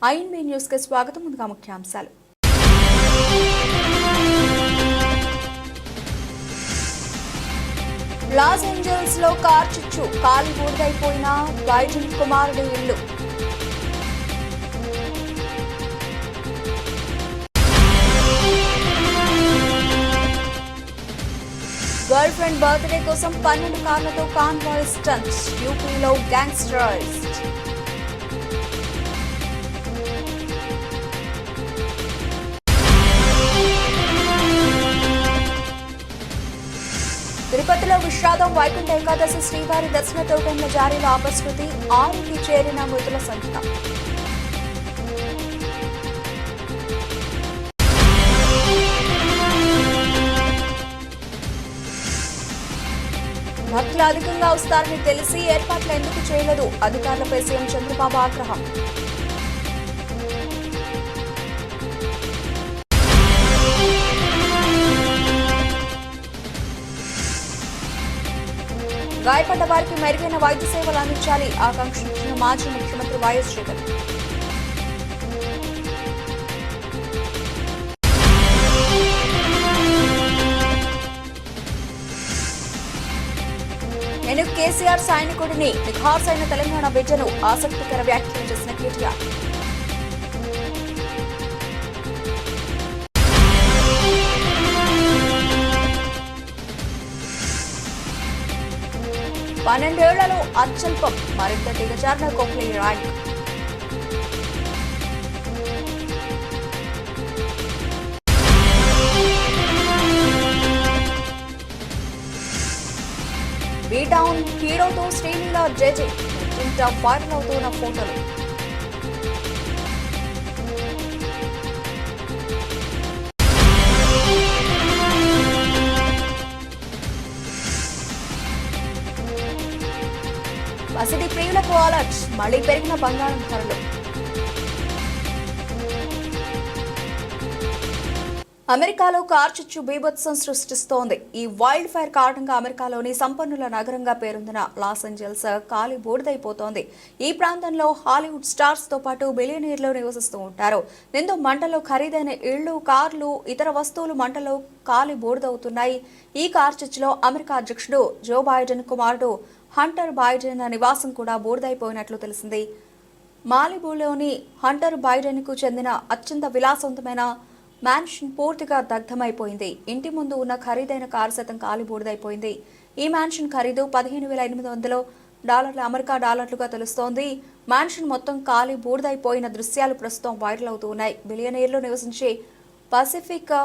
INB news కి స్వాగతం. ముందుగా ముఖ్యాంశాలు. లాస్ ఏంజల్స్ లో కార్ చిచ్చు, కాలి బూడిదైపోయిన బైడెన్ కుమారుడి ఇల్లు. గర్ల్ ఫ్రెండ్ బర్త్డే కోసం 12 కార్లతో కాన్వాయ్ స్టంట్, యూపీలో గ్యాంగ్స్టర్ అరెస్ట్. తిరుపతిలో విషాదం, వైకుంఠ ఏకాదశి శ్రీవారి దర్శన టోకెన్ల జారీలో అపశృతి, 6కి చేరిన మృతుల సంఖ్య. భక్తులు అధికంగా వస్తారని తెలిసి ఏర్పాట్లు ఎందుకు చేయలేదు? అధికారులపై సీఎం చంద్రబాబు ఆగ్రహం. గాయపడ్డ వారికి మెరుగైన వైద్య సేవలు అందించాలి, ఆకాంక్షించిన మాజీ ముఖ్యమంత్రి వైఎస్ జగన్. నేను కేసీఆర్ సైనికుడిని, నిఖార్సైన తెలంగాణ బిడ్డను, ఆసక్తికర వ్యాఖ్యలు చేసిన కేటీఆర్. పన్నెండేళ్లలో అత్యల్పం, మరింత దిగజారిన కోహ్లీ ర్యాంక్. బీటౌన్ హీరోతో శ్రీలీల జేజే, నెట్టింట వైరల్ అవుతున్న ఫోటోలు. వసతి ప్రియులకు అలర్ట్, మళ్లీ పెరిగిన బంగారం ధరలు. అమెరికాలో కార్ చిచ్చు బీభత్సం సృష్టిస్తోంది. ఈ వైల్డ్ ఫైర్ కారణంగా అమెరికాలోని సంపన్నుల నగరంగా పేరొందిన లాస్ ఏంజల్స్ కాలి బూడిదైపోతోంది. ఈ ప్రాంతంలో హాలీవుడ్ స్టార్స్ తో పాటు బిలియనీర్లు నివసిస్తూ ఉంటారు. దీంతో మంటలో ఖరీదైన ఇళ్లు, కార్లు, ఇతర వస్తువులు మంటలో కాలి బూడిదవుతున్నాయి. ఈ కార్ చిచ్చులో అమెరికా అధ్యక్షుడు జో బైడెన్ కుమారుడు హంటర్ బైడెన్ నివాసం కూడా బూడిదైపోయినట్లు తెలిసింది. మాలిబూలోని హంటర్ బైడెన్ కు చెందిన అత్యంత విలాసవంతమైన మ్యాన్షన్ పూర్తిగా దగ్ధమైపోయింది. ఇంటి ముందు ఉన్న ఖరీదైన కారు సైతం కాలి బూడిదైపోయింది. ఈ మ్యాన్షన్ ఖరీదు $15,800 అమెరికా డాలర్లుగా తెలుస్తోంది. మ్యాన్షన్ మొత్తం కాలి బూడిదైపోయిన దృశ్యాలు ప్రస్తుతం వైరల్ అవుతూ ఉన్నాయి. బిలియనీర్లు నివసించే పసిఫిక్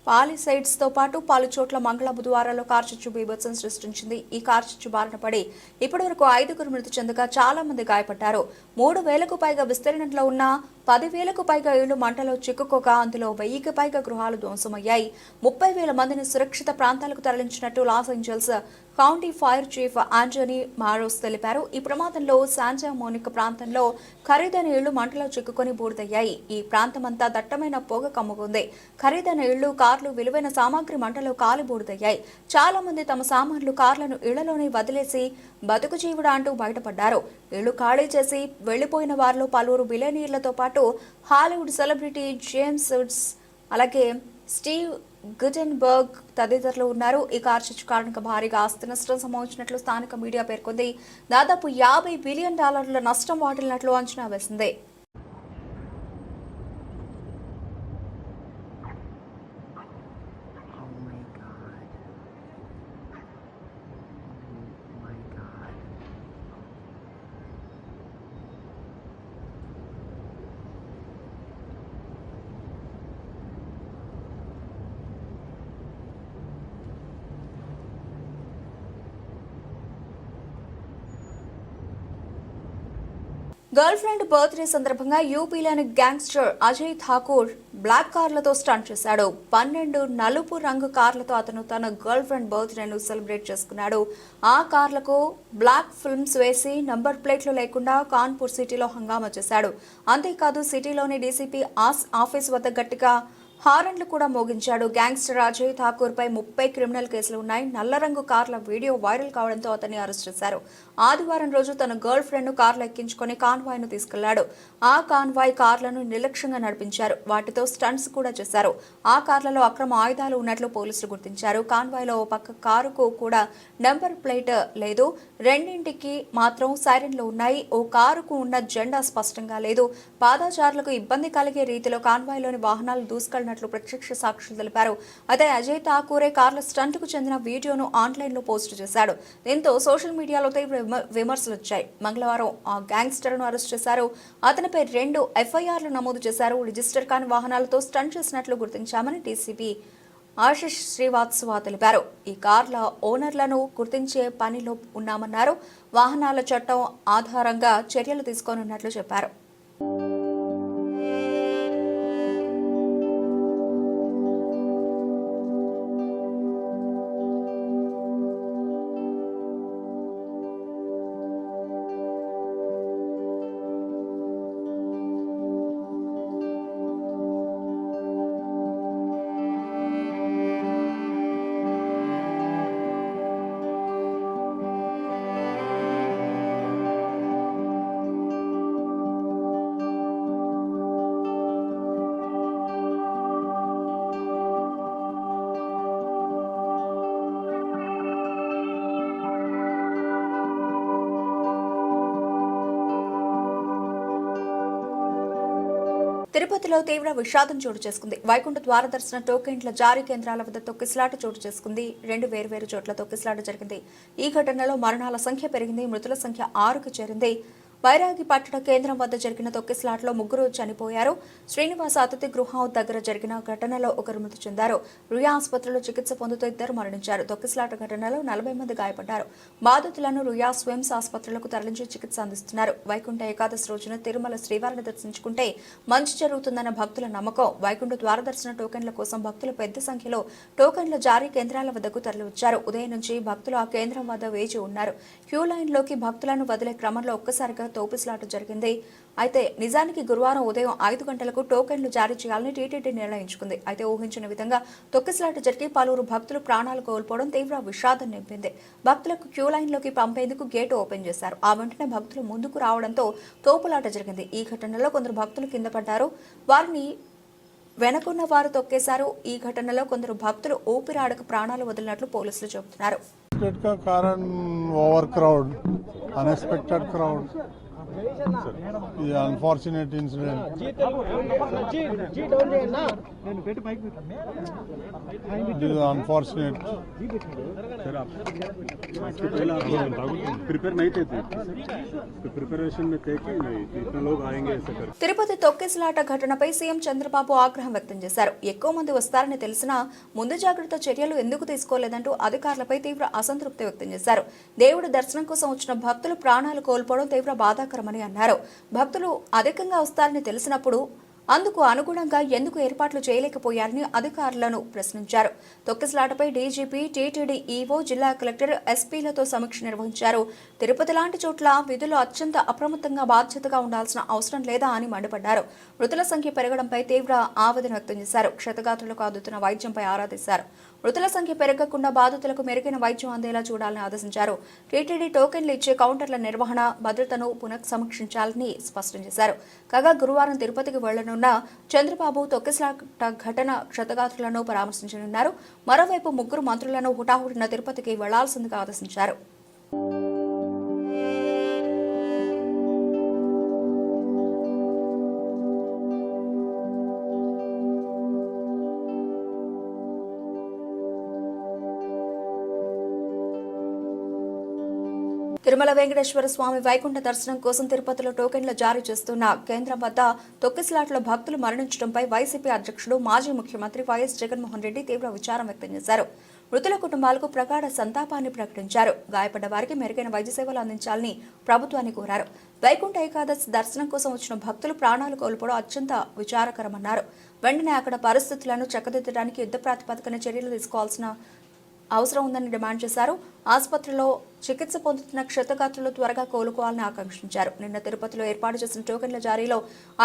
పాలిసైడ్స్ తో పాటు పలు చోట్ల మంగళ బుధవారాల్లో కార్చిచ్చు బీభత్సం సృష్టించింది. ఈ కార్చిచ్చు బారిన పడి ఇప్పటి వరకు 5గురు మృతి చెందగా చాలా మంది గాయపడ్డారు. 3,000కు పైగా విస్తీర్ణంలో ఉన్న 10,000కు పైగా ఇళ్లు మంటలో చిక్కుకోగా అందులో 1,000కి పైగా గృహాలు ధ్వంసమయ్యాయి. 30,000 మందిని సురక్షిత ప్రాంతాలకు తరలించినట్టు Los Angeles County fire chief Anthony Marrone తెలిపారు. ఈ ప్రమాదంలో శాంటా మోనికా ప్రాంతంలో ఖరీదైన ఇళ్లు మంటలో చిక్కుకొని బూడిదయ్యాయి. ఈ ప్రాంతమంతా దట్టమైన పొగ కమ్ముకుంది. ఖరీదైన ఇళ్లు, కార్లు, విలువైన సామాగ్రి మంటలో కాలి బూడిదయ్యాయి. చాలా మంది తమ సామాన్లు, కార్లను ఇళ్లలోనే వదిలేసి బతుకు జీవుడా అంటూ బయటపడ్డారు. ఇళ్లు ఖాళీ చేసి వెళ్లిపోయిన వారిలో పలువురు బిలియనీర్లతో పాటు హాలీవుడ్ సెలబ్రిటీ జేమ్స్ వుడ్స్, అలాగే స్టీవ్ గుటెన్బర్గ్ తదితరులు ఉన్నారు. ఈ కార్ చిచ్చు కారణంగా భారీగా ఆస్తి నష్టం సంభవించినట్లు స్థానిక మీడియా పేర్కొంది. దాదాపు $50 బిలియన్ నష్టం వాటిల్లినట్లు అంచనా వేసింది. గర్ల్ ఫ్రెండ్ బర్త్డే సందర్భంగా యూపీలోని గ్యాంగ్స్టర్ అజయ్ ఠాకూర్ బ్లాక్ కార్లతో స్టంట్ చేశాడు. 12 నలుపు రంగు కార్లతో అతను తన గర్ల్ ఫ్రెండ్ బర్త్డేను సెలబ్రేట్ చేసుకున్నాడు. ఆ కార్లకు బ్లాక్ ఫిల్మ్స్ వేసి నంబర్ ప్లేట్లు లేకుండా కాన్పూర్ సిటీలో హంగామా చేశాడు. అంతేకాదు సిటీలోని డీసీపీ ఆఫీస్ వద్ద గట్టిగా హారన్లు కూడా మోగించాడు. గ్యాంగ్స్టర్ అజయ్ ఠాకూర్ పై 30 క్రిమినల్ కేసులు ఉన్నాయి. నల్ల రంగు కార్ల వీడియో వైరల్ కావడంతో అతన్ని అరెస్ట్ చేశారు. ఆదివారం రోజు తన గర్ల్ ఫ్రెండ్ ను కార్లో ఎక్కించుకుని కాన్వాయ్ ను తీసుకెళ్లాడు. ఆ కాన్వాయ్ కార్లను నిర్లక్ష్యంగా నడిపించారు. వాటితో స్టంట్స్ కూడా చేశారు. ఆ కార్లలో అక్రమ ఆయుధాలు ఉన్నట్లు పోలీసులు గుర్తించారు. కాన్వాయ్ లో ఓ పక్క కారుకు కూడా నెంబర్ ప్లేట్ లేదు. రెండింటికి మాత్రం సైరన్లు ఉన్నాయి. ఓ కారుకు ఉన్న జెండా స్పష్టంగా లేదు. పాదచారులకు ఇబ్బంది కలిగే రీతిలో కాన్వాయ్లోని వాహనాలు దూసుకెళ్లినట్లు ప్రత్యక్ష సాక్షులు తెలిపారు. అయితే అజయ్ ఠాకూరే కార్ల స్టంట్ కు చెందిన వీడియోను ఆన్లైన్ లో పోస్టు చేశాడు. దీంతో సోషల్ మీడియాలో తీవ్ర విమర్శలు వచ్చాయి. మంగళవారం ఆ గ్యాంగ్స్టర్ ను అరెస్ట్ చేశారు. అతనిపై 2 ఎఫ్ఐఆర్లు నమోదు చేశారు. రిజిస్టర్ కాని వాహనాలతో స్టంట్ చేసినట్లు గుర్తించామని డీసీపీ ఆశిష్ శ్రీవాత్సవ తెలిపారు. ఈ కార్ల ఓనర్లను గుర్తించే పనిలో ఉన్నామన్నారు. వాహనాల చట్టం ఆధారంగా చర్యలు తీసుకోనున్నట్లు చెప్పారు. తిరుపతిలో తీవ్ర విషాదం చోటు చేసుకుంది. వైకుంఠ ద్వార దర్శన టోకెన్ల జారీ కేంద్రాల వద్ద తొక్కిసలాట చోటు చేసుకుంది. 2 వేర్వేరు చోట్ల తొక్కిసలాట జరిగింది. ఈ ఘటనలో మరణాల సంఖ్య పెరిగింది. మృతుల సంఖ్య 6కు చేరింది. వైరాగి పట్టణ కేంద్రం వద్ద జరిగిన తొక్కిసలాటలో 3 చనిపోయారు. శ్రీనివాస అతిథి గృహం దగ్గర జరిగిన ఘటనలో 1 మృతి చెందారు. రుయా ఆసుపత్రిలో చికిత్స పొందుతూ 2 మరణించారు. తొక్కిసలాట ఘటనలో 40 మంది గాయపడ్డారు. బాధితులను రుయా స్విమ్స్ ఆసుపత్రులకు తరలించి చికిత్స అందిస్తున్నారు. వైకుంఠ ఏకాదశి రోజున తిరుమల శ్రీవారిని దర్శించుకుంటే మంచి జరుగుతుందన్న భక్తుల నమ్మకం. వైకుంఠ ద్వార దర్శన టోకెన్ల కోసం భక్తులు పెద్ద సంఖ్యలో టోకెన్ల జారీ కేంద్రాల వద్దకు తరలివచ్చారు. ఉదయం నుంచి భక్తులు ఆ కేంద్రం వద్ద వేచి ఉన్నారు. క్యూ లైన్లోకి భక్తులను వదిలే క్రమంలో ఒక్కసారిగా తోపిసలాట జరిగింది. అయితే నిజానికి గురువారం ఉదయం 5 గంటలకు టోకెన్లు జారీ చేయాలని టీటీడీ నిర్ణయించుకుంది. అయితే ఊహించిన విధంగా తొక్కిసలాట జరిగి పలువురు భక్తులు ప్రాణాలు కోల్పోవడం తీవ్ర విషాదం నింపింది. భక్తులకు క్యూ లైన్లోకి పంపేందుకు గేటు ఓపెన్ చేశారు. ఆ వెంటనే భక్తులు ముందుకు రావడంతో తోపులాట జరిగింది. ఈ ఘటనలో కొందరు భక్తులు కింద పడ్డారు. వారిని వెనకున్న వారు తొక్కేశారు. ఈ ఘటనలో కొందరు భక్తులు ఊపిరాడక ప్రాణాలు వదిలినట్లు పోలీసులు చెబుతున్నారు. The unfortunate incident. It is unfortunate. Tirupati తొక్కిసలాట ఘటనపై సీఎం చంద్రబాబు ఆగ్రహం వ్యక్తం చేశారు. ఎక్కువ మంది వస్తారని తెలిసినా ముందు జాగ్రత్త చర్యలు ఎందుకు తీసుకోలేదంటూ అధికారులపై తీవ్ర అసంతృప్తి వ్యక్తం చేశారు. దేవుడి దర్శనం కోసం వచ్చిన భక్తులు ప్రాణాలు కోల్పోవడం తీవ్ర బాధాకరమని అన్నారు. భక్తులు అధికంగా వస్తారని తెలిసినప్పుడు అందుకు అనుగుణంగా ఎందుకు ఏర్పాట్లు చేయలేకపోయారని అధికారులను ప్రశ్నించారు. తొక్కిసలాటపై డీజీపీ, టీటీడీ ఈవో, జిల్లా కలెక్టర్, ఎస్పీలతో సమీక్ష నిర్వహించారు. తిరుపతి లాంటి చోట్ల విధులు అత్యంత అప్రమత్తంగా బాధ్యతగా ఉండాల్సిన అవసరం లేదా అని మండిపడ్డారు. మృతుల సంఖ్య పెరగడంపై తీవ్ర ఆవేదన వ్యక్తం చేశారు. క్షతగాత్రులకు అందుతున్న వైద్యంపై ఆరా తీశారు. మృతుల సంఖ్య పెరగకుండా బాధితులకు మెరుగైన వైద్యం అందేలా చూడాలని ఆదేశించారు. టీటీడీ టోకెన్లు ఇచ్చే కౌంటర్ల నిర్వహణ, భద్రతను పునఃసమీక్షించాలని స్పష్టం చేశారు. కాగా గురువారం తిరుపతికి వెళ్లనున్న చంద్రబాబు తొక్కిసలాట ఘటన క్షతగాత్రులను పరామర్శించనున్నారు. మరోవైపు 3 మంత్రులను హుటాహుటిన తిరుపతికి వెళ్లాల్సిందిగా ఆదేశించారు. తిరుమల వెంకటేశ్వర స్వామి వైకుంఠ దర్శనం కోసం తిరుపతిలో టోకెన్లు జారీ చేస్తున్న కేంద్రం వద్ద తొక్కిసలాటలో భక్తులు మరణించడంపై వైసీపీ అధ్యక్షుడు, మాజీ ముఖ్యమంత్రి వైఎస్ జగన్మోహన్ రెడ్డి తీవ్ర విచారం వ్యక్తం చేశారు. మృతుల కుటుంబాలకు ప్రగాఢ సంతాపాన్ని ప్రకటించారు. గాయపడ్డ వారికి మెరుగైన వైద్య సేవలు అందించాలని ప్రభుత్వాన్ని కోరారు. వైకుంఠ ఏకాదశి దర్శనం కోసం వచ్చిన భక్తులు ప్రాణాలు కోల్పోవడం అత్యంత విచారకరమన్నారు. వెంటనే అక్కడ పరిస్థితులను చక్కదిద్దడానికి యుద్ధ ప్రాతిపదికన చర్యలు తీసుకోవాల్సిన అవసరం ఉందని డిమాండ్ చేశారు. ఆసుపత్రిలో చికిత్స పొందుతున్న క్షతగాత్రులు త్వరగా కోలుకోవాలని ఆకాంక్షించారు. నిన్న తిరుపతిలో ఏర్పాటు చేసిన టోకెన్ల జారీలో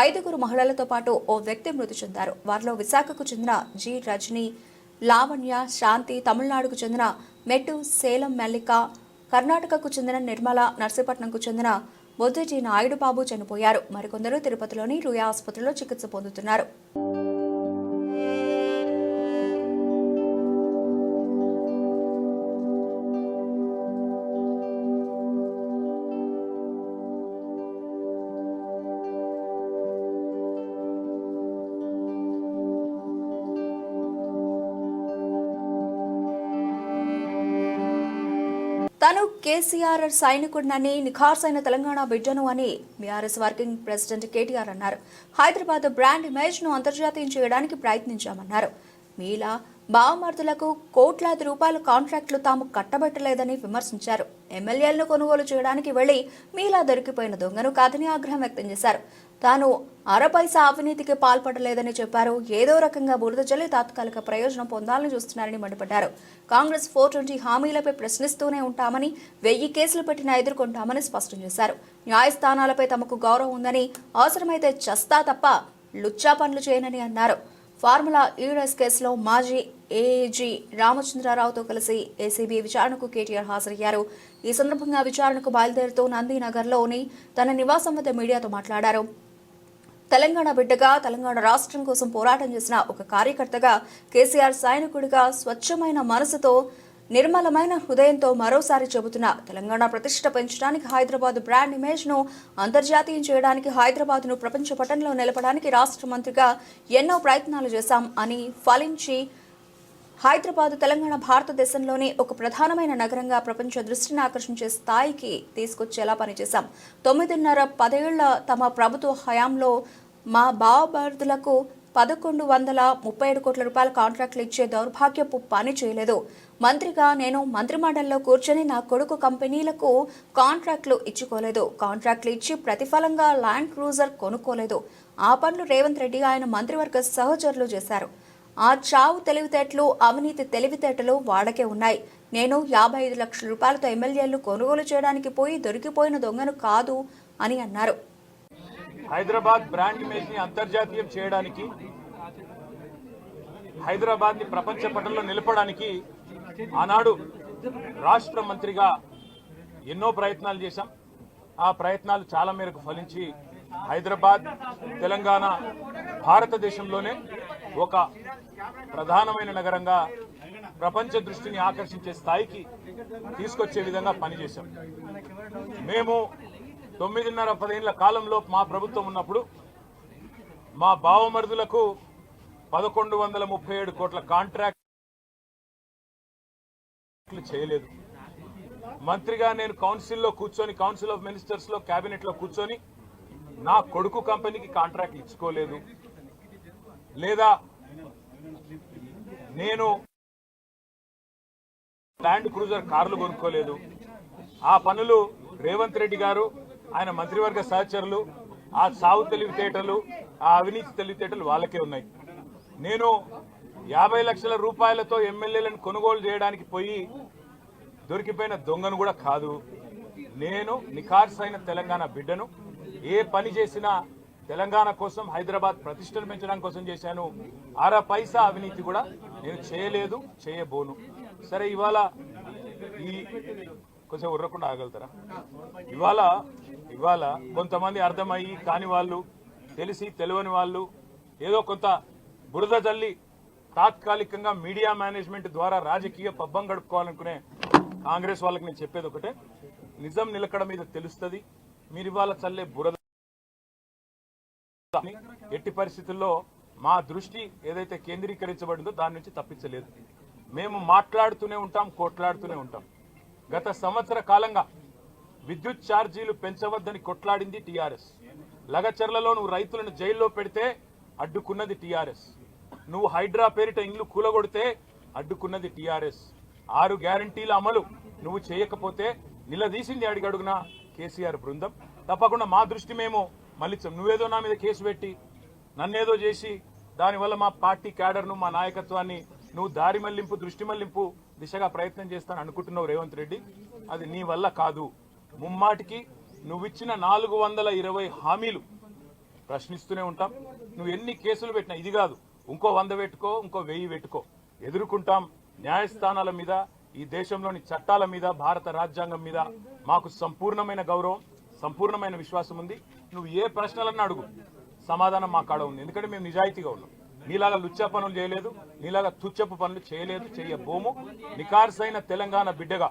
5 మహిళలతో పాటు ఓ వ్యక్తి మృతి చెందారు. వారిలో విశాఖకు చెందిన జి రజని, లావణ్య, శాంతి, తమిళనాడుకు చెందిన మెట్టు సేలం మల్లిక, కర్ణాటకకు చెందిన నిర్మల, నర్సీపట్నంకు చెందిన బొద్దుటి నాయుడు బాబు చనిపోయారు. మరికొందరు తిరుపతిలోని రుయా ఆసుపత్రిలో చికిత్స పొందుతున్నారు. తాను కేసీఆర్ సైనికుడినని, నిఖార్సైన తెలంగాణ బిడ్డను అని బీఆర్ఎస్ వర్కింగ్ ప్రెసిడెంట్ కేటీఆర్ అన్నారు. హైదరాబాద్ బ్రాండ్ ఇమేజ్ ను అంతర్జాతీయం చేయడానికి ప్రయత్నించామన్నారు. మీలా బావమర్దులకు కోట్లాది రూపాయల కాంట్రాక్టులు తాము కట్టబెట్టలేదని విమర్శించారు. ఎమ్మెల్యేలను కొనుగోలు చేయడానికి వెళ్లి మీలా దొరికిపోయిన దొంగను కాదని ఆగ్రహం వ్యక్తం చేశారు. తాను అరపైసా అవినీతికి పాల్పడలేదని చెప్పారు. ఏదో రకంగా బురద జల్లి తాత్కాలిక ప్రయోజనం పొందాలని చూస్తున్నారని మండిపడ్డారు. కాంగ్రెస్ 420 హామీలపై ప్రశ్నిస్తూనే ఉంటామని, 1000 కేసులు పెట్టినా ఎదుర్కొంటామని స్పష్టం చేశారు. న్యాయస్థానాలపై తమకు గౌరవం ఉందని, అవసరమైతే చస్తా తప్ప లుచ్చా పనులు చేయనని అన్నారు. ఫార్ములా ఈ రేస్ కేసులో మాజీ ఏఏజీ రామచంద్రరావుతో కలిసి ఏసీబీ విచారణకు కేటీఆర్ హాజరయ్యారు. ఈ సందర్భంగా విచారణకు బయలుదేరుతూ నందీనగర్లోని తన నివాసం వద్ద మీడియాతో మాట్లాడారు. తెలంగాణ బిడ్డగా, తెలంగాణ రాష్ట్రం కోసం పోరాటం చేసిన ఒక కార్యకర్తగా, కేసీఆర్ సైనికుడిగా, స్వచ్ఛమైన మనసుతో, నిర్మలమైన హృదయంతో మరోసారి చెబుతున్నా, తెలంగాణ ప్రతిష్ట పెంచడానికి, హైదరాబాద్ బ్రాండ్ ఇమేజ్ ను అంతర్జాతీయం చేయడానికి, హైదరాబాద్ ను ప్రపంచ పటంలో నిలపడానికి రాష్ట్ర మంత్రిగా ఎన్నో ప్రయత్నాలు చేశాం అని ఫలించి హైదరాబాద్ తెలంగాణ భారతదేశంలోనే ఒక ప్రధానమైన నగరంగా ప్రపంచ దృష్టిని ఆకర్షించే స్థాయికి తీసుకొచ్చేలా పనిచేశాం. 9.5 ఏళ్ల తమ ప్రభుత్వ హయాంలో మా బావమరుదులకు 1137 కోట్ల రూపాయల కాంట్రాక్టులు ఇచ్చే దౌర్భాగ్యపు పని చేయలేదు. మంత్రిగా నేను మంత్రిమండలిలో కూర్చొని నా కొడుకు కంపెనీలకు కాంట్రాక్టులు ఇచ్చుకోలేదు. కాంట్రాక్టులు ఇచ్చి ప్రతిఫలంగా ల్యాండ్ క్రూజర్ కొనుక్కోలేదు. ఆ పనులు రేవంత్ రెడ్డి ఆయన మంత్రివర్గ సహచరులు చేశారు. ఆ చావు తెలివితేటలు, అవినీతి తెలివితేటలు వాడకే ఉన్నాయి. నేను 55 లక్షల రూపాయలతో ఎమ్మెల్యేలు కొనుగోలు చేయడానికి పోయి దొరికిపోయిన దొంగను కాదు అని అన్నారు. హైదరాబాద్ బ్రాండ్ ఇమేజ్ ని అంతర్జాతీయం చేయడానికి, హైదరాబాద్ ని ప్రపంచ పటంలో నిలపడానికి ఆనాడు రాష్ట్ర మంత్రిగా ఎన్నో ప్రయత్నాలు చేశాం. ఆ ప్రయత్నాలు చాలా మేరకు ఫలించి హైదరాబాద్, తెలంగాణ భారతదేశంలోనే ఒక ప్రధానమైన నగరంగా ప్రపంచ దృష్టిని ఆకర్షించే స్థాయికి తీసుకొచ్చే విధంగా పనిచేశాం. మేము 9.5-10 ఏళ్ల కాలంలో మా ప్రభుత్వం ఉన్నప్పుడు మా బావమరుదులకు 1137 కోట్ల కాంట్రాక్ట్లు చేయలేదు. మంత్రిగా నేను కౌన్సిల్లో కూర్చొని, కౌన్సిల్ ఆఫ్ మినిస్టర్స్ లో, కేబినెట్ లో కూర్చొని నా కొడుకు కంపెనీకి కాంట్రాక్ట్ ఇచ్చుకోలేదు. లేదా నేను ల్యాండ్ క్రూజర్ కార్లు కొనుక్కోలేదు. ఆ పనులు రేవంత్ రెడ్డి గారు, ఆయన మంత్రివర్గ సహచరులు, ఆ సాగు తెలివితేటలు, ఆ అవినీతి తెలివితేటలు వాళ్ళకే ఉన్నాయి. నేను 50 లక్షల రూపాయలతో ఎమ్మెల్యేలను కొనుగోలు చేయడానికి పోయి దొరికిపోయిన దొంగను కూడా కాదు. నేను నిఖార్సైన తెలంగాణ బిడ్డను. ఏ పని చేసినా తెలంగాణ కోసం, హైదరాబాద్ ప్రతిష్టను పెంచడం కోసం చేశాను. అర పైసా అవినీతి కూడా నేను చేయలేదు, చేయబోను. సరే, ఇవాళ ఈ కొంచెం ఉర్రకుండా ఆగలుగుతారా? ఇవాళ కొంతమంది అర్థమయ్యి కాని వాళ్ళు, తెలిసి తెలియని వాళ్ళు ఏదో కొంత బురద జల్లి తాత్కాలికంగా మీడియా మేనేజ్మెంట్ ద్వారా రాజకీయ పబ్బం గడుపుకోవాలనుకునే కాంగ్రెస్ వాళ్ళకి నేను చెప్పేది ఒకటే, నిజం నిలకడ మీద తెలుస్తుంది. మీరు ఇవాళ చల్లే బురద ఎట్టి పరిస్థితుల్లో మా దృష్టి ఏదైతే కేంద్రీకరించబడిందో దాని నుంచి తప్పించలేదు. మేము మాట్లాడుతూనే ఉంటాం, కొట్లాడుతూనే ఉంటాం. గత సంవత్సర కాలంగా విద్యుత్ ఛార్జీలు పెంచవద్దని కొట్లాడింది టీఆర్ఎస్. లగచర్లలో నువ్వు రైతులను జైల్లో పెడితే అడ్డుకున్నది టీఆర్ఎస్. నువ్వు హైడ్రా పేరిట ఇండ్లు కూలగొడితే అడ్డుకున్నది టీఆర్ఎస్. 6 గ్యారంటీల అమలు నువ్వు చేయకపోతే నిలదీసింది అడిగడుగున కేసీఆర్ బృందం. తప్పకుండా మా దృష్టి మేము మళ్ళించాం. నువ్వేదో నా మీద కేసు పెట్టి నన్నేదో చేసి దానివల్ల మా పార్టీ క్యాడర్ను, మా నాయకత్వాన్ని నువ్వు దారి మళ్లింపు, దృష్టి మళ్లింపు దిశగా ప్రయత్నం చేస్తాను అనుకుంటున్నావు రేవంత్ రెడ్డి. అది నీ వల్ల కాదు. ముమ్మాటికి నువ్విచ్చిన 420 హామీలు ప్రశ్నిస్తూనే ఉంటాం. నువ్వు ఎన్ని కేసులు పెట్టినా ఇది కాదు, ఇంకో 100 పెట్టుకో, ఇంకో 1000 పెట్టుకో, ఎదుర్కొంటాం. న్యాయస్థానాల మీద, ఈ దేశంలోని చట్టాల మీద, భారత రాజ్యాంగం మీద మాకు సంపూర్ణమైన గౌరవం, సంపూర్ణమైన విశ్వాసం ఉంది. నువ్వు ఏ ప్రశ్నలన్నా అడుగు, సమాధానం మా కాడ ఉంది. ఎందుకంటే మేము నిజాయితీగా ఉన్నాం. నీలాగా లుచ్చ పనులు చేయలేదు, నీలాగా తుచ్చపు పనులు చేయలేదు, చేయబోము. నికార్సైన తెలంగాణ బిడ్డగా,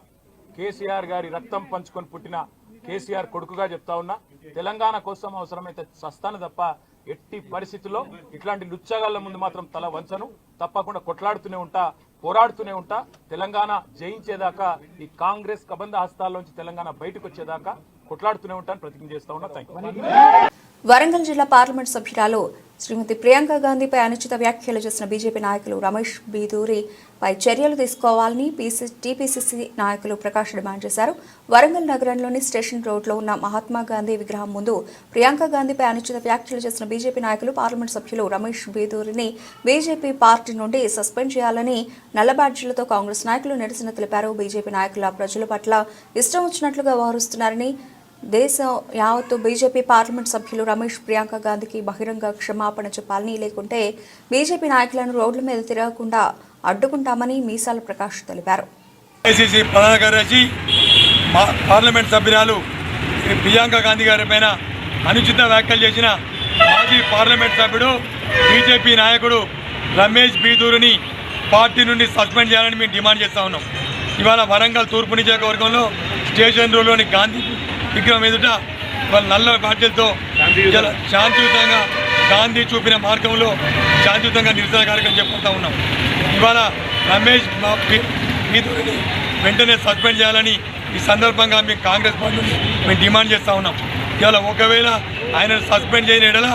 కేసీఆర్ గారి రక్తం పంచుకొని పుట్టిన కేసీఆర్ కొడుకుగా చెప్తా ఉన్నా, తెలంగాణ కోసం అవసరమైతే సస్తాను తప్ప ఎట్టి పరిస్థితుల్లో ఇట్లాంటి లుచ్చగాళ్ల ముందు మాత్రం తల వంచను. తప్పకుండా కొట్లాడుతూనే ఉంటా, పోరాడుతూనే ఉంటా. తెలంగాణ జయించేదాకా, ఈ కాంగ్రెస్ కబంధ హస్తాల్లోంచి తెలంగాణ బయటకు వచ్చేదాకా కొట్లాడుతూనే ఉంటాను, ప్రతిజ్ఞ చేస్తా ఉన్నా. Thank you. వరంగల్ జిల్లా పార్లమెంట్ సభ్యురాలు శ్రీమతి ప్రియాంక గాంధీపై అనుచిత వ్యాఖ్యలు చేసిన బీజేపీ నాయకులు రమేష్ బీదూరిపై చర్యలు తీసుకోవాలని టీపీసీసీ నాయకులు ప్రకాష్ డిమాండ్ చేశారు. వరంగల్ నగరంలోని స్టేషన్ రోడ్లో ఉన్న మహాత్మా గాంధీ విగ్రహం ముందు ప్రియాంక గాంధీపై అనుచిత వ్యాఖ్యలు చేసిన బీజేపీ నాయకులు పార్లమెంట్ సభ్యులు రమేష్ బీదూరిని బీజేపీ పార్టీ నుండి సస్పెండ్ చేయాలని నల్ల బ్యాడ్జీలతో కాంగ్రెస్ నాయకులు నిరసన తెలిపారు. బీజేపీ నాయకుల ప్రజల పట్ల ఇష్టం వచ్చినట్లుగా వ్యవహరిస్తున్నారని, దేశం యావత్తు బీజేపీ పార్లమెంట్ సభ్యులు రమేష్ ప్రియాంక గాంధీకి బహిరంగ క్షమాపణ చెప్పాలని, లేకుంటే బీజేపీ నాయకులను రోడ్ల మీద తిరగకుండా అడ్డుకుంటామని మీసాల ప్రకాష్ తెలిపారు. ఏఐసీసీ ప్రధాన కార్యదర్శి పార్లమెంట్ సభ్యురాలు ప్రియాంక గాంధీ గారి పైన అనుచిత వ్యాఖ్యలు చేసిన మాజీ పార్లమెంట్ సభ్యుడు బీజేపీ నాయకుడు రమేష్ బీదూరిని పార్టీ నుండి సస్పెండ్ చేయాలని మేము డిమాండ్ చేస్తూ ఉన్నాం. ఇవాళ వరంగల్ తూర్పు నియోజకవర్గంలో స్టేషన్ రోడ్లోని గాంధీ విగ్రహం ఎదుట వాళ్ళ నల్ల బాధ్యతలతో శాంతియుతంగా గాంధీ చూపిన మార్గంలో శాంతియుతంగా నిరసన కార్యక్రమం చేపడతా ఉన్నాం. ఇవాళ రమేష్ బీదూరిని వెంటనే సస్పెండ్ చేయాలని ఈ సందర్భంగా మేము కాంగ్రెస్ పార్టీ మేము డిమాండ్ చేస్తూ ఉన్నాం. ఇవాళ ఒకవేళ ఆయనను సస్పెండ్ చేయని ఎడల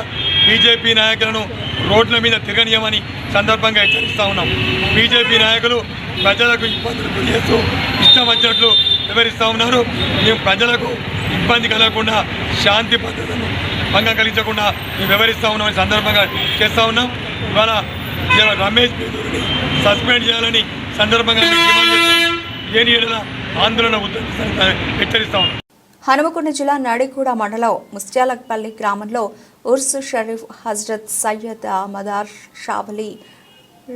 బీజేపీ నాయకులను రోడ్ల మీద తిరగనీయమని సందర్భంగా హెచ్చరిస్తూ ఉన్నాం. బీజేపీ నాయకులు ప్రజలకు ఇబ్బందులు గురి చేస్తూ ఇష్టం వచ్చినట్లు వివరిస్తూ ఉన్నారు. మేము ప్రజలకు ఇబ్బంది కలగకుండా, శాంతి భద్రతను భంగం కలిగించకుండా మేము వివరిస్తూ ఉన్నామని సందర్భంగా చేస్తూ ఉన్నాం. ఇవాళ రమేష్ బీదూరిని సస్పెండ్ చేయాలని సందర్భంగా మేము డిమాండ్ చేస్తున్నాం. ఏని ఏడల ఆందోళన ఉద్యమిస్తామని హెచ్చరిస్తూ ఉన్నాం. హనుమకొండ జిల్లా నడిగూడ మండలం ముస్త్యాలపల్లి గ్రామంలో ఉర్స్ షరీఫ్ హజ్రత్ సయ్యద్ మదార్ షాబలి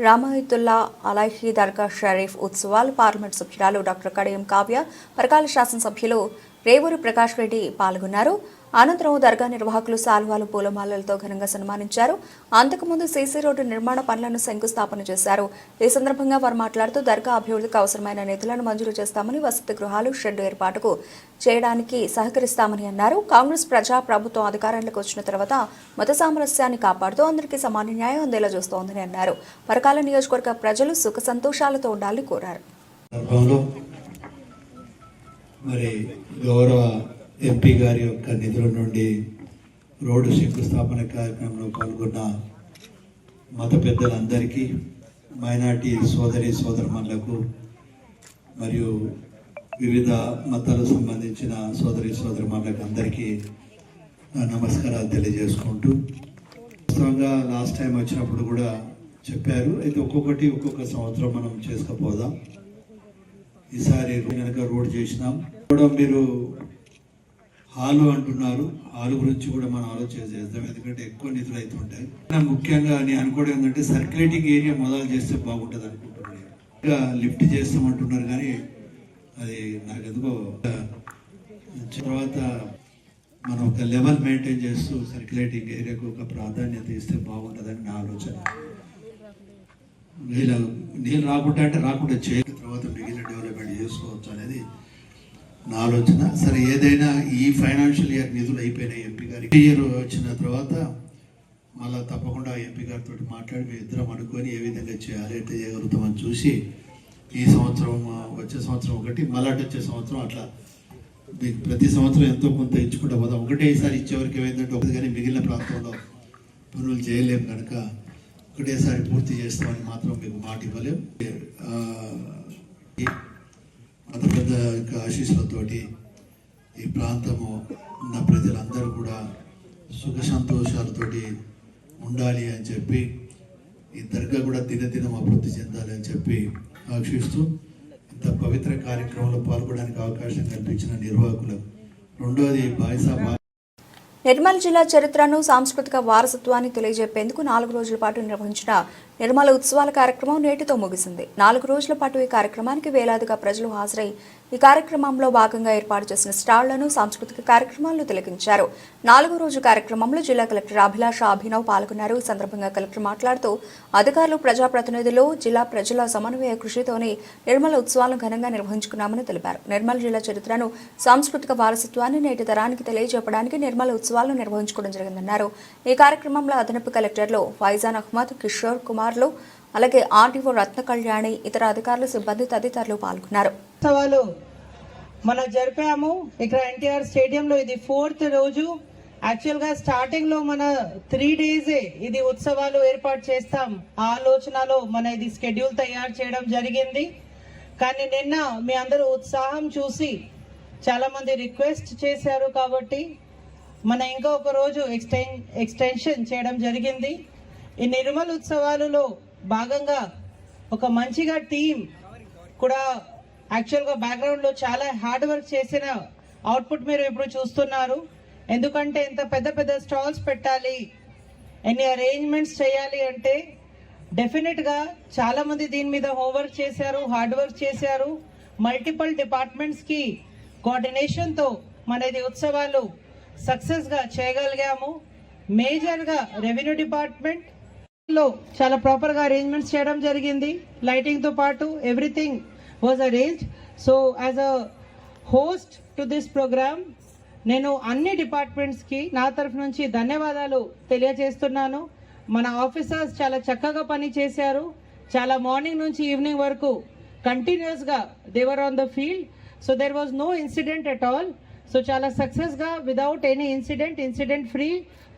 రమయితుల్లా అలైహి దర్గా షరీఫ్ ఉత్సవాలు పార్లమెంట్ సభ్యురాలు డాక్టర్ కడియం కావ్య, పరకాల శాసనసభ్యులు రేవూరి ప్రకాష్ రెడ్డి పాల్గొన్నారు. అనంతరం దర్గా నిర్వాహకులు శాలువాలు, పూలమాలలతో ఘనంగా సన్మానించారు. అంతకుముందు సీసీ రోడ్డు నిర్మాణ పనులను శంకుస్థాపన చేశారు. ఈ సందర్భంగా వారు మాట్లాడుతూ దర్గా అభివృద్ధికి అవసరమైన నిధులను మంజూరు చేస్తామని, వసతి గృహాలు, షెడ్డు ఏర్పాటుకు చేయడానికి సహకరిస్తామని అన్నారు. కాంగ్రెస్ ప్రజా ప్రభుత్వం అధికారంలోకి వచ్చిన తర్వాత మత సామరస్యాన్ని కాపాడుతూ అందరికీ సమాన న్యాయం అందేలా చూస్తోందని అన్నారు. పరకాల నియోజకవర్గ ప్రజలు సుఖ సంతోషాలతో ఉండాలని కోరారు. మరి గౌరవ ఎంపీ గారి యొక్క నిధుల నుండి రోడ్డు శంకుస్థాపన కార్యక్రమంలో పాల్గొన్న మత పెద్దలందరికీ, మైనార్టీ సోదరి సోదరుమణులకు మరియు వివిధ మతాలకు సంబంధించిన సోదరి సోదరుమణులకు అందరికీ నమస్కారాలు తెలియజేసుకుంటూ, వాస్తవంగా లాస్ట్ టైం వచ్చినప్పుడు కూడా చెప్పారు, అయితే ఒక్కొక్క సంవత్సరం మనం చేసుకుపోదాం. ఈసారి కనుక రోడ్ చేసినాం కూడా. మీరు హాలు అంటున్నారు, హాలు గురించి కూడా మనం ఆలోచన చేద్దాం, ఎందుకంటే ఎక్కువ నిధులు అవుతుంటాయి. ముఖ్యంగా నేను అనుకోవడం ఏంటంటే సర్క్యులేటింగ్ ఏరియా మొదలు చేస్తే బాగుంటుంది అనుకుంటున్నాను. ఇంకా లిఫ్ట్ చేస్తామంటున్నారు కానీ అది నాకు ఎందుకో. తర్వాత మనం ఒక లెవెల్ మెయింటైన్ చేస్తూ సర్క్యులేటింగ్ ఏరియాకు ఒక ప్రాధాన్యత ఇస్తే బాగుంటుందని నా ఆలోచన. నీళ్ళు రాకుండా అంటే రాకుండా చేయక తర్వాత మిగిలిన డెవలప్మెంట్ చేసుకోవచ్చు అనేది నా ఆలోచన. సరే, ఏదైనా ఈ ఫైనాన్షియల్ ఇయర్ నిధులు అయిపోయినాయి ఎంపీ గారికి. ఇయర్ వచ్చిన తర్వాత మళ్ళీ తప్పకుండా ఎంపీ గారితో మాట్లాడి మేము ఇద్దరం అనుకొని ఏ విధంగా చేయాలి, ఎట్లా చేయగలుగుతామని చూసి ఈ సంవత్సరం, వచ్చే సంవత్సరం ఒకటి, మళ్ళీ వచ్చే సంవత్సరం అట్లా ప్రతి సంవత్సరం ఎంతో కొంత ఇచ్చుకుంటూ పోదాం. ఒకటేసారి ఇచ్చేవరకు ఏమైందంటే ఒకటి, కానీ మిగిలిన ప్రాంతంలో పనులు చేయలేము కనుక ఒకటేసారి పూర్తి చేస్తామని మాత్రం మీకు మాట ఇవ్వలేం. మత పెద్ద ఆశీస్సులతోటి ఈ ప్రాంతము ఉన్న ప్రజలందరూ కూడా సుఖ సంతోషాలతోటి ఉండాలి అని చెప్పి, ఈ దర్గా కూడా దినదినం అభివృద్ధి చెందాలి అని చెప్పి ఆశిస్తూ ఇంత పవిత్ర కార్యక్రమంలో పాల్గొనడానికి అవకాశం కల్పించిన నిర్వాహకులకు, రెండోది బాయ్సా నిర్మల్ జిల్లా చరిత్రను సాంస్కృతిక వారసత్వాన్ని తెలియజెప్పేందుకు 4 రోజుల పాటు నిర్వహించిన నిర్మల ఉత్సవాల కార్యక్రమం నేటితో ముగిసింది. 4 రోజుల పాటు ఈ కార్యక్రమానికి వేలాదిగా ప్రజలు హాజరై ఈ కార్యక్రమంలో భాగంగా ఏర్పాటు చేసిన స్టాళ్లను, సాంస్కృతిక కార్యక్రమాలను తిలకించారు. 4వ రోజు కార్యక్రమంలో జిల్లా కలెక్టర్ అభిలాష అభినవ్ పాల్గొన్నారు. ఈ సందర్భంగా కలెక్టర్ మాట్లాడుతూ అధికారులు, ప్రజాప్రతినిధులు, జిల్లా ప్రజల సమన్వయ కృషితోనే నిర్మల ఉత్సవాలను ఘనంగా నిర్వహించుకున్నామని తెలిపారు. నిర్మల్ జిల్లా చరిత్రను, సాంస్కృతిక వారసత్వాన్ని నేటి తరానికి తెలియజెప్పడానికి నిర్మల ఉత్సవాలను నిర్వహించుకోవడం జరిగిందన్నారు. ఈ కార్యక్రమంలో అదనపు కలెక్టర్లు ఫైజాన్ అహ్మద్, కిషోర్ కుమార్లు, అలాగే ఆర్డీఓ రత్న కళ్యాణి, ఇతర అధికారులు, సిబ్బంది తదితరులు పాల్గొన్నారు. ఉత్సవాలు మనం జరిపాము ఇక్కడ ఎన్టీఆర్ స్టేడియంలో. ఇది 4th రోజు. యాక్చువల్ గా స్టార్టింగ్ లో మన 3 days ఇది ఉత్సవాలు ఏర్పాటు చేస్తాం ఆలోచనలో మన ఇది షెడ్యూల్ తయారు చేయడం జరిగింది. కానీ నిన్న మీ అందరూ ఉత్సాహం చూసి చాలా మంది రిక్వెస్ట్ చేశారు కాబట్టి మన ఇంకా ఒక రోజు ఎక్స్టెన్షన్ చేయడం జరిగింది. ఈ నిర్మల్ ఉత్సవాలలో భాగంగా ఒక మంచిగా టీం కూడా యాక్చువల్గా బ్యాక్గ్రౌండ్లో చాలా హార్డ్ వర్క్ చేసిన అవుట్పుట్ మీరు ఇప్పుడు చూస్తున్నారు. ఎందుకంటే ఇంత పెద్ద పెద్ద స్టాల్స్ పెట్టాలి, ఎన్ని అరేంజ్మెంట్స్ చేయాలి అంటే డెఫినెట్గా చాలా మంది దీని మీద హోంవర్క్ చేశారు, హార్డ్ వర్క్ చేశారు. మల్టిపుల్ డిపార్ట్మెంట్స్కి కోఆర్డినేషన్తో మన ఇది ఉత్సవాలు సక్సెస్గా చేయగలిగాము. మేజర్గా రెవెన్యూ డిపార్ట్మెంట్ లో చాలా ప్రాపర్ గా అరేంజ్మెంట్స్ చేయడం జరిగింది. లైటింగ్ తో పాటు everything was arranged. So as a host to this program నేను అన్ని డిపార్ట్మెంట్స్ కి నా తరఫు నుంచి ధన్యవాదాలు తెలియజేస్తున్నాను. మన ఆఫీసర్స్ చాలా చక్కగా పని చేశారు. చాలా మార్నింగ్ నుంచి ఈవినింగ్ వరకు కంటిన్యూస్ గా they were on the field. So there was no incident at all. So చాలా సక్సెస్ గా without any incident free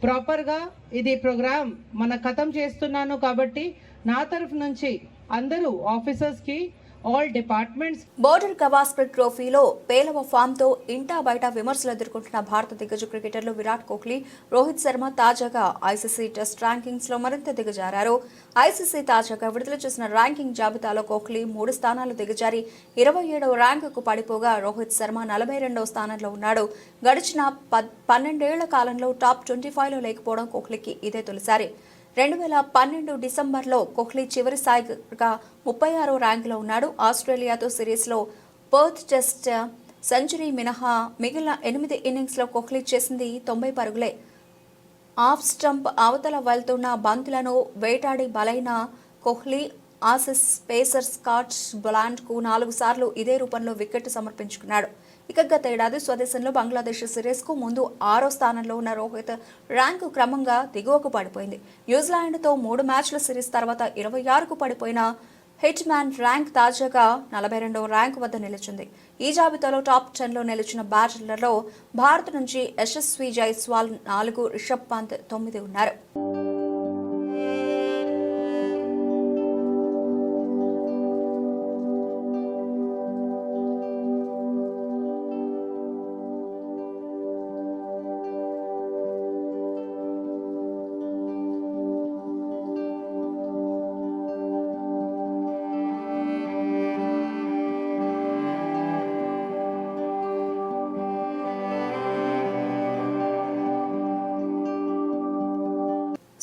proper గా ఇది ప్రోగ్రామ్ మన ఖతం చేస్తున్నాను. కాబట్టి నా తరఫు నుంచి అందరూ ఆఫీసర్స్ కి, ఆల్ డిపార్ట్మెంట్స్. బోర్డర్ గవాస్కర్ ట్రోఫీలో పేలవ ఫామ్ తో ఇంటా బయట విమర్శలు ఎదుర్కొంటున్న భారత దిగ్గజ క్రికెటర్లు విరాట్ కోహ్లీ, రోహిత్ శర్మ తాజాగా ఐసీసీ టెస్ట్ ర్యాంకింగ్స్ లో మరింత దిగజారారు. ఐసీసీ తాజాగా విడుదల చేసిన ర్యాంకింగ్ జాబితాలో కోహ్లీ 3 స్థానాలు దిగజారి 27వ ర్యాంకుకు పడిపోగా రోహిత్ శర్మ 42వ స్థానంలో ఉన్నాడు. గడిచిన 12 ఏళ్ల కాలంలో టాప్ 25లో లేకపోవడం కోహ్లీకి ఇదే తొలిసారి. 2012 డిసెంబర్లో కోహ్లీ చివరి స్థాయిగా 36వ ర్యాంకులో ఉన్నాడు. ఆస్ట్రేలియాతో సిరీస్లో పర్త్ టెస్ట్ సెంచరీ మినహా మిగిలిన 8 ఇన్నింగ్స్లో కోహ్లీ చేసింది 90 పరుగులే. ఆఫ్ స్టంప్ అవతల వెళ్తున్న బంతులను వేటాడి బలైన కోహ్లీ ఆసీస్ పేసర్ స్కాట్ బ్లాండ్కు 4 సార్లు ఇదే రూపంలో వికెట్ సమర్పించుకున్నాడు. ఇక గత ఏడాది స్వదేశంలో బంగ్లాదేశ్ సిరీస్కు ముందు 6వ స్థానంలో ఉన్న రోహిత్ ర్యాంకు క్రమంగా దిగువకు పడిపోయింది. న్యూజిలాండ్తో 3 మ్యాచ్ల సిరీస్ తర్వాత 26కు పడిపోయిన హిట్ మ్యాన్ ర్యాంక్ తాజాగా 42వ ర్యాంకు వద్ద నిలిచింది. ఈ జాబితాలో టాప్ 10లో నిలిచిన బ్యాటర్లలో భారత్ నుంచి యశస్వి జైస్వాల్ 4, రిషబ్ పంత్ 9 ఉన్నారు.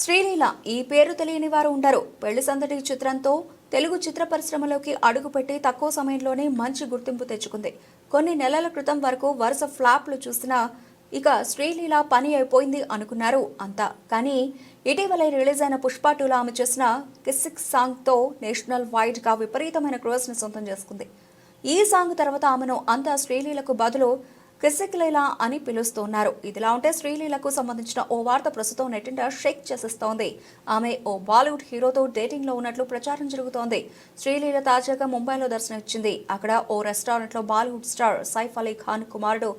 శ్రీలీల ఈ పేరు తెలియని వారు ఉండరు. పెళ్లి సందడి చిత్రంతో తెలుగు చిత్ర పరిశ్రమలోకి అడుగుపెట్టి తక్కువ సమయంలోనే మంచి గుర్తింపు తెచ్చుకుంది. కొన్ని నెలల క్రితం వరకు వరుస ఫ్లాప్లు చూసినా ఇక శ్రీలీల పని అయిపోయింది అనుకున్నారు అంతా. కానీ ఇటీవల రిలీజ్ అయిన పుష్ప 2లో ఆమె చేసిన కిస్సిక్ సాంగ్తో నేషనల్ వైడ్ గా విపరీతమైన క్రేజ్ ని సొంతం చేసుకుంది. ఈ సాంగ్ తర్వాత ఆమెను అంతా శ్రీలీలకు బదులు కిస్సిక్ లీలా అని పిలుస్తున్నారు. ఇదిలా ఉంటే శ్రీలీలకు సంబంధించిన ఓ వార్త ప్రస్తుతం నెట్టింట షేక్ చేసేస్తోంది. ఆమె ఓ బాలీవుడ్ హీరోతో డేటింగ్ లో ఉన్నట్లు ప్రచారం జరుగుతోంది. శ్రీలీల తాజాగా ముంబైలో దర్శనమిచ్చింది. అక్కడ ఓ రెస్టారెంట్ లో బాలీవుడ్ స్టార్ సైఫ్ అలీ ఖాన్ కుమారుడు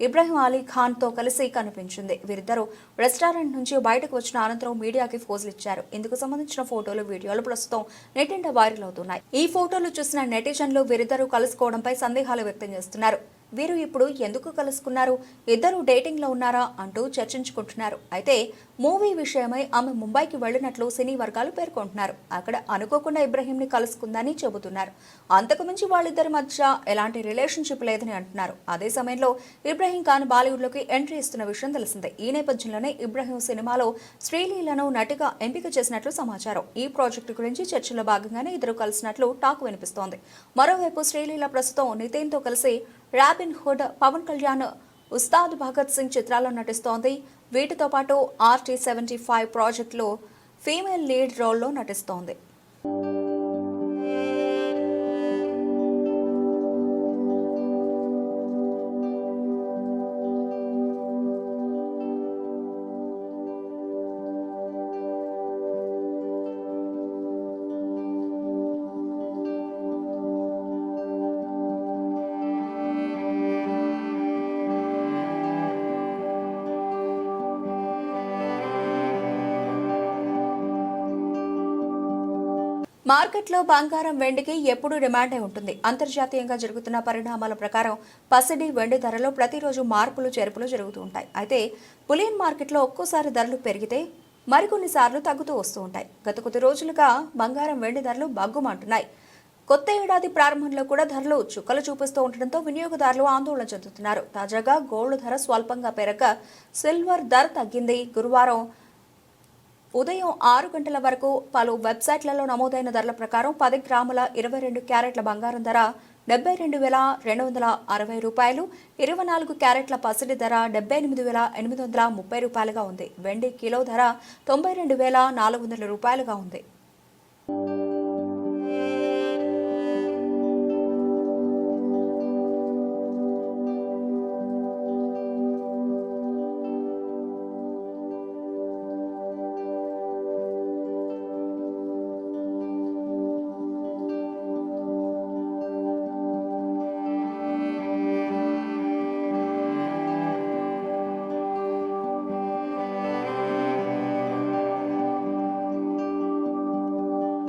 ఇబ్రహీం అలీ ఖాన్ తో కలిసి కనిపించింది. వీరిద్దరూ రెస్టారెంట్ నుంచి బయటకు వచ్చిన అనంతరం మీడియాకి ఫోజులు ఇచ్చారు. ఇందుకు సంబంధించిన ఫోటోలు, వీడియోలు ప్రస్తుతం నెట్టింట వైరల్ అవుతున్నాయి. ఈ ఫోటోలు చూసిన నెటిజన్లు వీరిద్దరూ కలుసుకోవడంపై సందేహాలు వ్యక్తం చేస్తున్నారు. వీరు ఇప్పుడు ఎందుకు కలుసుకున్నారు, ఇద్దరు డేటింగ్ లో ఉన్నారా అంటూ చర్చించుకుంటున్నారు. అయితే మూవీ విషయమై ఆమె ముంబైకి వెళ్లినట్లు సినీ వర్గాలు పేర్కొంటున్నారు. అక్కడ అనుకోకుండా ఇబ్రహీంని కలుసుకుందని చెబుతున్నారు. అంతకుమించి వాళ్ళిద్దరి మధ్య ఎలాంటి రిలేషన్షిప్ లేదని అంటున్నారు. అదే సమయంలో ఇబ్రహీం ఖాన్ బాలీవుడ్లోకి ఎంట్రీ ఇస్తున్న విషయం తెలిసిందే. ఈ నేపథ్యంలోనే ఇబ్రహీం సినిమాలో శ్రీలీలను నటిగా ఎంపిక చేసినట్లు సమాచారం. ఈ ప్రాజెక్టు గురించి చర్చలో భాగంగానే ఇద్దరు కలిసినట్లు టాక్ వినిపిస్తోంది. మరోవైపు శ్రీలీల ప్రస్తుతం నితిన్తో కలిసి రాబిన్ హుడ్, పవన్ కళ్యాణ్, ఉస్తాద్ భగత్ సింగ్ చిత్రాల్లో నటిస్తోంది. వీటితో పాటు RT-75 ప్రాజెక్టులో ఫీమేల్ లీడ్ రోల్లో నటిస్తోంది. మార్కెట్లో బంగారం, వెండికి ఎప్పుడూ డిమాండే ఉంటుంది. అంతర్జాతీయంగా జరుగుతున్న పరిణామాల ప్రకారం పసిడి, వెండి ధరలో ప్రతిరోజు మార్పులు చేర్పులు జరుగుతూ ఉంటాయి. అయితే బులియన్ మార్కెట్లో ఒక్కోసారి ధరలు పెరిగితే మరికొన్నిసార్లు తగ్గుతూ వస్తూ ఉంటాయి. గత కొద్ది రోజులుగా బంగారం, వెండి ధరలు బగ్గుమంటున్నాయి. కొత్త ఏడాది ప్రారంభంలో కూడా ధరలు చుక్కలు చూపిస్తూ ఉండడంతో వినియోగదారులు ఆందోళన చెందుతున్నారు. తాజాగా గోల్డ్ ధర స్వల్పంగా పెరగ సిల్వర్ ధర తగ్గింది. గురువారం ఉదయం 6 గంటల వరకు పలు వెబ్సైట్లలో నమోదైన ధరల ప్రకారం 10 గ్రాముల 22 క్యారెట్ల బంగారం ధర 72,260 రూపాయలు, 24 క్యారెట్ల పసిడి ధర 78,830 రూపాయలుగా ఉంది. వెండి కిలో ధర 92,400 రూపాయలుగా ఉంది.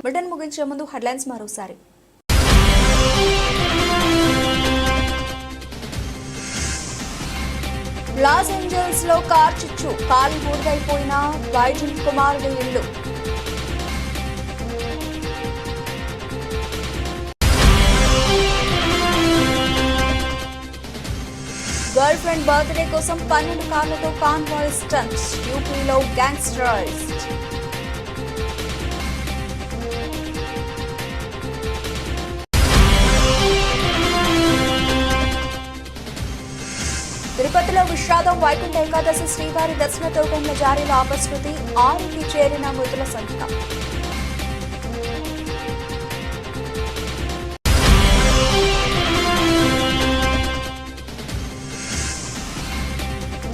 బులెటిన్ ముగించే ముందు హెడ్లైన్స్ మరోసారి. లాస్ ఏంజల్స్ లో కార్ చిచ్చు, కాలి బూడిదైపోయిన బైడెన్ కుమారుడి ఇల్లు. గర్ల్ ఫ్రెండ్ బర్త్డే కోసం 12 కార్లతో కాన్వాయ్ స్టంట్, యూపీలో గ్యాంగ్స్టర్ అరెస్ట్. తిరుపతిలో విషాదం, వైకుంఠ ఏకాదశి శ్రీవారి దర్శన టోకెన్ల జారీలో అపశృతి, 6కి చేరిన మృతుల సంఖ్య.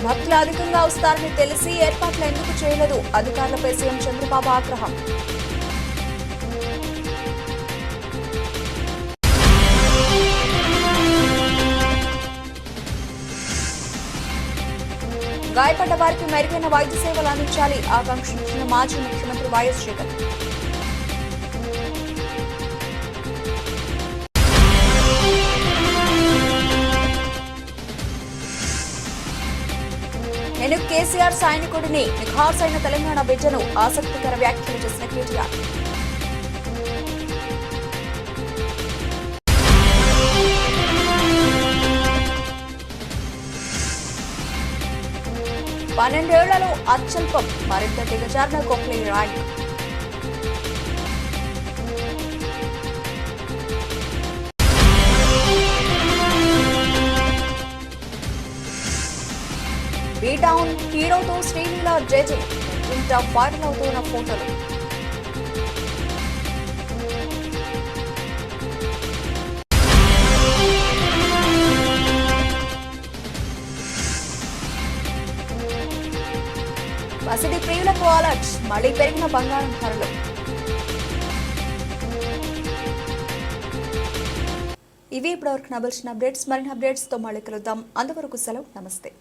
భక్తులు అధికంగా వస్తారని తెలిసి ఏర్పాట్లు ఎందుకు చేయలేదు? అధికారులపై సీఎం చంద్రబాబు ఆగ్రహం. గాయపడ్డ వారికి మెరుగైన వైద్య సేవలు అందించాలి, ఆకాంక్షించిన మాజీ ముఖ్యమంత్రి వైఎస్ జగన్. నేను కేసీఆర్ సైనికుడిని, నిఖార్సైన తెలంగాణ బిడ్డను, ఆసక్తికర వ్యాఖ్యలు చేసిన కేటీఆర్. పన్నెండేళ్లలో అత్యల్పం, మరింత దిగజారిన కోహ్లీ ర్యాంక్. బీటౌన్ హీరోతో శ్రీలీల జేజే, ఇంత వైరల్ అవుతున్న ఫోటోలు. పసిడి ప్రియులకు అలర్ట్, మళ్లీ పెరిగిన బంగారం ధరలు. ఇవి ఇప్పటివరకు నవల్సిన అప్డేట్స్. మరిన్ని అప్డేట్స్తో మళ్ళీ కలుద్దాం. అంతవరకు సెలవు, నమస్తే.